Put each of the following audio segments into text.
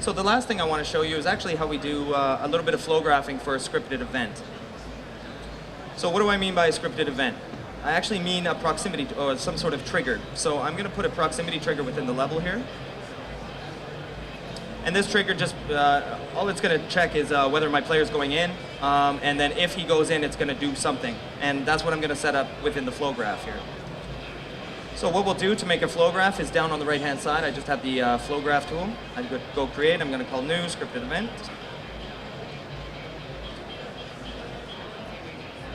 So the last thing I want to show you is actually how we do a little bit of flow graphing for a scripted event. So what do I mean by a scripted event? I actually mean a proximity or some sort of trigger. So I'm going to put a proximity trigger within the level here. And this trigger just, all it's going to check is whether my player is going in, and then if he goes in, it's going to do something. And that's what I'm going to set up within the flow graph here. So what we'll do to make a flow graph is down on the right-hand side, I just have the flow graph tool. I go create, I'm going to call new scripted event.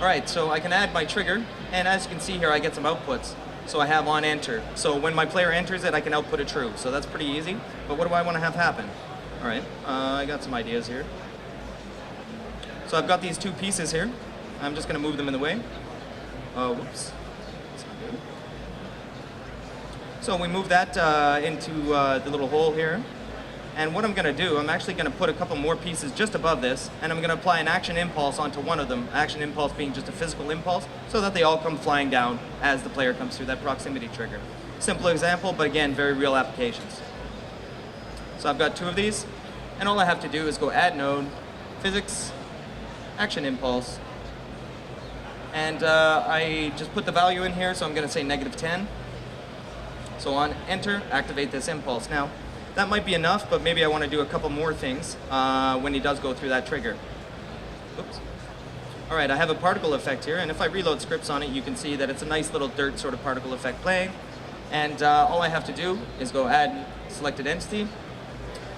All right, so I can add my trigger, and as you can see here, I get some outputs. So I have on enter. So when my player enters it, I can output a true. So that's pretty easy. But what do I want to have happen? All right, I got some ideas here. So I've got these two pieces here. I'm just going to move them in the way. Whoops. That's not good. So we move that into the little hole here. And what I'm going to do, I'm actually going to put a couple more pieces just above this, and I'm going to apply an action impulse onto one of them, action impulse being just a physical impulse, so that they all come flying down as the player comes through that proximity trigger. Simple example, but again, very real applications. So I've got two of these, and all I have to do is go add node, physics, action impulse, and I just put the value in here, so I'm going to say -10. So on enter, activate this impulse. Now, that might be enough, but maybe I want to do a couple more things when he does go through that trigger. Oops. All right, I have a particle effect here, and if I reload scripts on it, you can see that it's a nice little dirt sort of particle effect playing. And all I have to do is go add selected entity,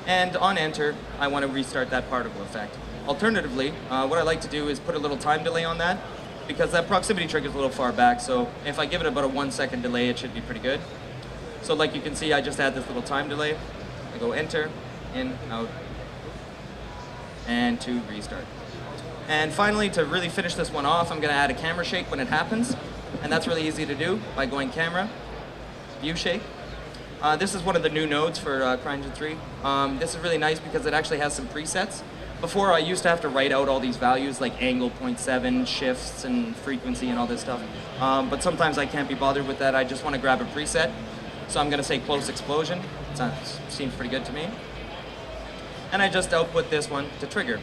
and on enter, I want to restart that particle effect. Alternatively, what I like to do is put a little time delay on that, because that proximity trigger is a little far back, so if I give it about a 1 second delay, it should be pretty good. So like you can see, I just add this little time delay. I go enter, in, out, and to restart. And finally, to really finish this one off, I'm going to add a camera shake when it happens. And that's really easy to do by going camera, view shake. This is one of the new nodes for cryengine3. This is really nice because it actually has some presets. Before, I used to have to write out all these values like angle, 0.7, shifts, and frequency, and all this stuff. But sometimes I can't be bothered with that. I just want to grab a preset. So I'm going to say close explosion. Seems pretty good to me. And I just output this one to trigger.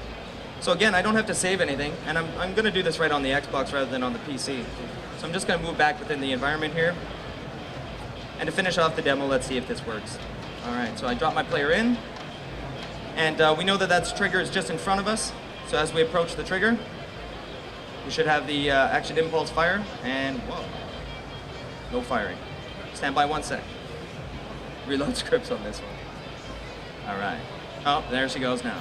So again, I don't have to save anything, and I'm going to do this right on the Xbox rather than on the PC. So I'm just going to move back within the environment here. And to finish off the demo, let's see if this works. All right, so I drop my player in, and we know that that trigger is just in front of us. So as we approach the trigger, we should have the action impulse fire, and whoa, no firing. Stand by 1 sec. Reload scripts on this one. All right. Oh, there she goes now.